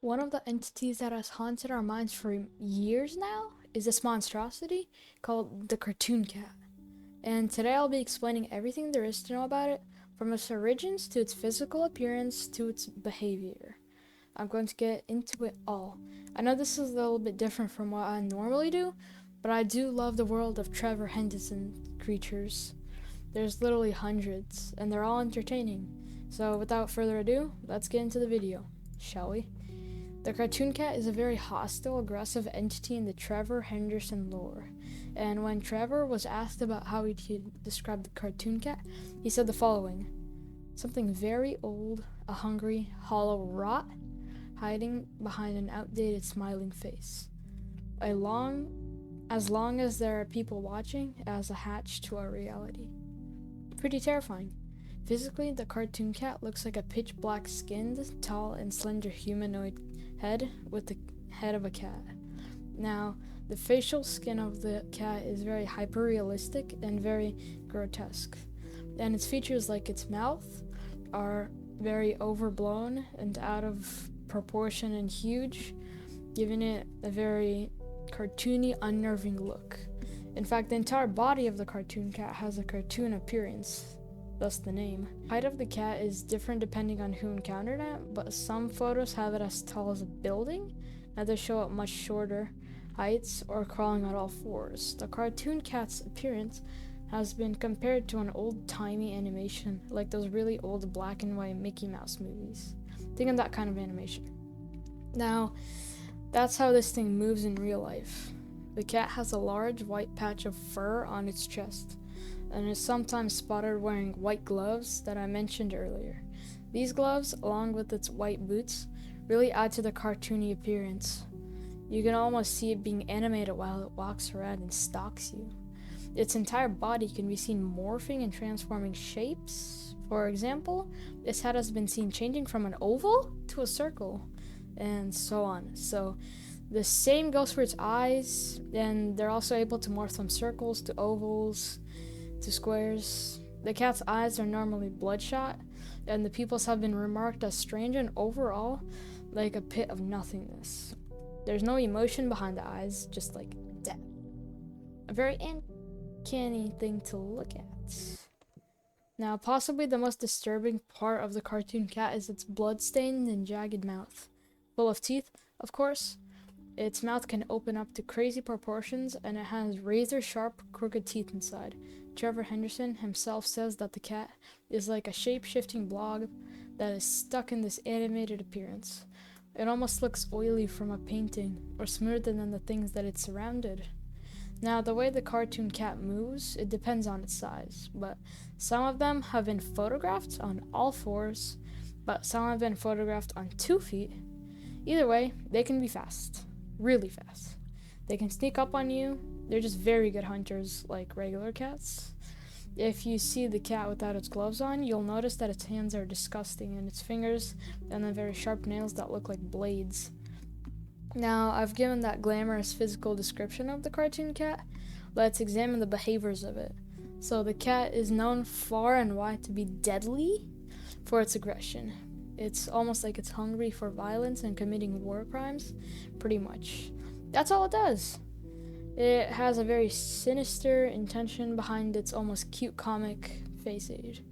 One of the entities that has haunted our minds for years now is this monstrosity called the cartoon cat. And today I'll be explaining everything there is to know about it, from its origins to its physical appearance to its behavior. I'm going to get into it all. I know this is a little bit different from what I normally do, but I do love the world of Trevor Henderson Creatures. There's literally hundreds, and they're all entertaining. So without further ado, let's get into the video, shall we? The cartoon cat is a very hostile, aggressive entity in the Trevor Henderson lore. And when Trevor was asked about how he could describe the cartoon cat, he said the following: something very old, a hungry, hollow rot, hiding behind an outdated smiling face. As long as there are people watching, as a hatch to our reality. Pretty terrifying. Physically, the cartoon cat looks like a pitch black skinned, tall, and slender humanoid head with the head of a cat. Now, the facial skin of the cat is very hyper-realistic and very grotesque. And its features, like its mouth, are very overblown and out of proportion and huge, giving it a very cartoony, unnerving look. In fact, the entire body of the cartoon cat has a cartoon appearance, thus the name. Height of the cat is different depending on who encountered it, but some photos have it as tall as a building, others show it much shorter heights or crawling on all fours. The cartoon cat's appearance has been compared to an old-timey animation, like those really old black and white Mickey Mouse movies. Think of that kind of animation. Now, that's how this thing moves in real life. The cat has a large white patch of fur on its chest, and is sometimes spotted wearing white gloves that I mentioned earlier. These gloves, along with its white boots, really add to the cartoony appearance. You can almost see it being animated while it walks around and stalks you. Its entire body can be seen morphing and transforming shapes. For example, its head has been seen changing from an oval to a circle, and so on. So the same goes for its eyes, and they're also able to morph from circles to ovals to squares. The cat's eyes are normally bloodshot, and the pupils have been remarked as strange and overall like a pit of nothingness. There's no emotion behind the eyes, just like death. A very uncanny thing to look at. Now, possibly the most disturbing part of the cartoon cat is its blood-stained and jagged mouth. Full of teeth, of course. Its mouth can open up to crazy proportions, and it has razor-sharp, crooked teeth inside. Trevor Henderson himself says that the cat is like a shape-shifting blob that is stuck in this animated appearance. It almost looks oily from a painting, or smoother than the things that it's surrounded. Now, the way the cartoon cat moves, it depends on its size, but some of them have been photographed on all fours, but some have been photographed on 2 feet. Either way, they can be fast. Really fast. They can sneak up on you. They're just very good hunters, like regular cats. If you see the cat without its gloves on, you'll notice that its hands are disgusting, and its fingers and the very sharp nails that look like blades. Now, I've given that glamorous physical description of the cartoon cat. Let's examine the behaviors of it. So the cat is known far and wide to be deadly for its aggression. It's almost like it's hungry for violence and committing war crimes, pretty much. That's all it does. It has a very sinister intention behind its almost cute comic facade.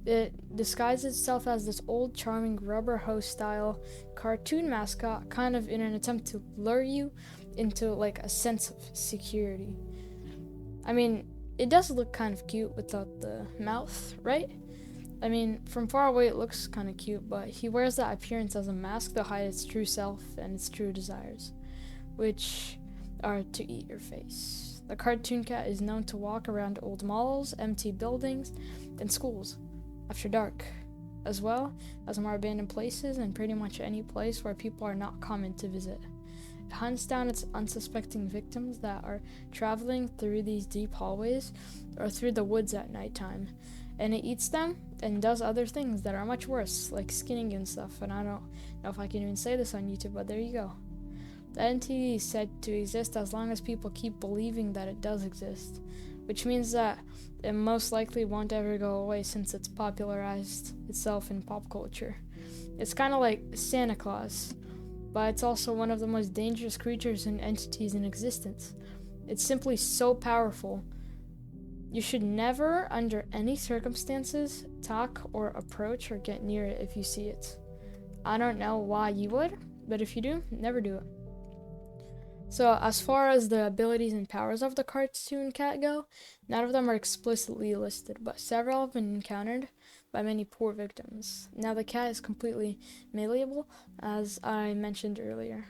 It disguises itself as this old charming rubber hose style cartoon mascot, kind of in an attempt to lure you into like a sense of security. I mean, it does look kind of cute without the mouth, right? I mean, from far away it looks kind of cute, but he wears that appearance as a mask to hide its true self and its true desires, which are to eat your face. The cartoon cat is known to walk around old malls, empty buildings, and schools after dark, as well as more abandoned places and pretty much any place where people are not common to visit. It hunts down its unsuspecting victims that are traveling through these deep hallways or through the woods at nighttime, and it eats them and does other things that are much worse, like skinning and stuff, and I don't know if I can even say this on YouTube, but there you go. The entity is said to exist as long as people keep believing that it does exist, which means that it most likely won't ever go away since it's popularized itself in pop culture. It's kind of like Santa Claus. but it's also one of the most dangerous creatures and entities in existence. It's simply so powerful. You should never, under any circumstances, talk or approach or get near it if you see it. I don't know why you would, but if you do, never do it. So, as far as the abilities and powers of the cartoon cat go, none of them are explicitly listed, but several have been encountered by many poor victims. Now, the cat is completely malleable, as I mentioned earlier,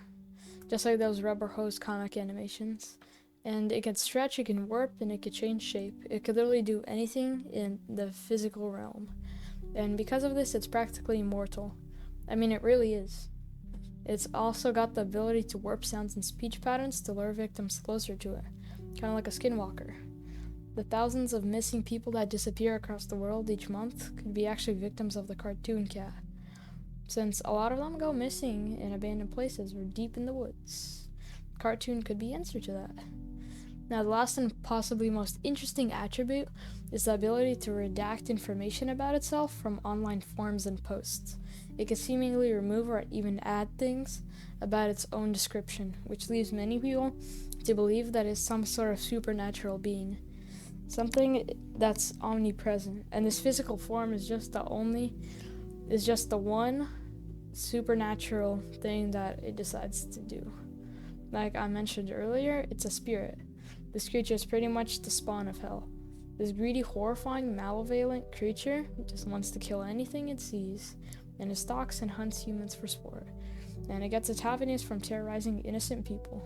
just like those rubber hose comic animations. And it can stretch, it can warp, and it can change shape. It could literally do anything in the physical realm. And because of this, it's practically immortal. I mean, it really is. It's also got the ability to warp sounds and speech patterns to lure victims closer to it, kind of like a skinwalker. The thousands of missing people that disappear across the world each month could be actually victims of the cartoon cat, since a lot of them go missing in abandoned places or deep in the woods. The cartoon could be answer to that. Now, the last and possibly most interesting attribute is the ability to redact information about itself from online forums and posts. It can seemingly remove or even add things about its own description, which leaves many people to believe that it's some sort of supernatural being, something that's omnipresent. And this physical form is just the one supernatural thing that it decides to do. Like I mentioned earlier, it's a spirit. This creature is pretty much the spawn of hell. This greedy, horrifying, malevolent creature just wants to kill anything it sees, and it stalks and hunts humans for sport. And it gets its happiness from terrorizing innocent people.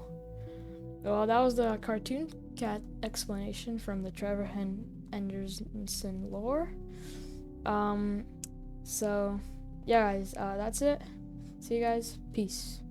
Well, that was the cartoon cat explanation from the Trevor Henderson lore. So, yeah guys, that's it. See you guys. Peace.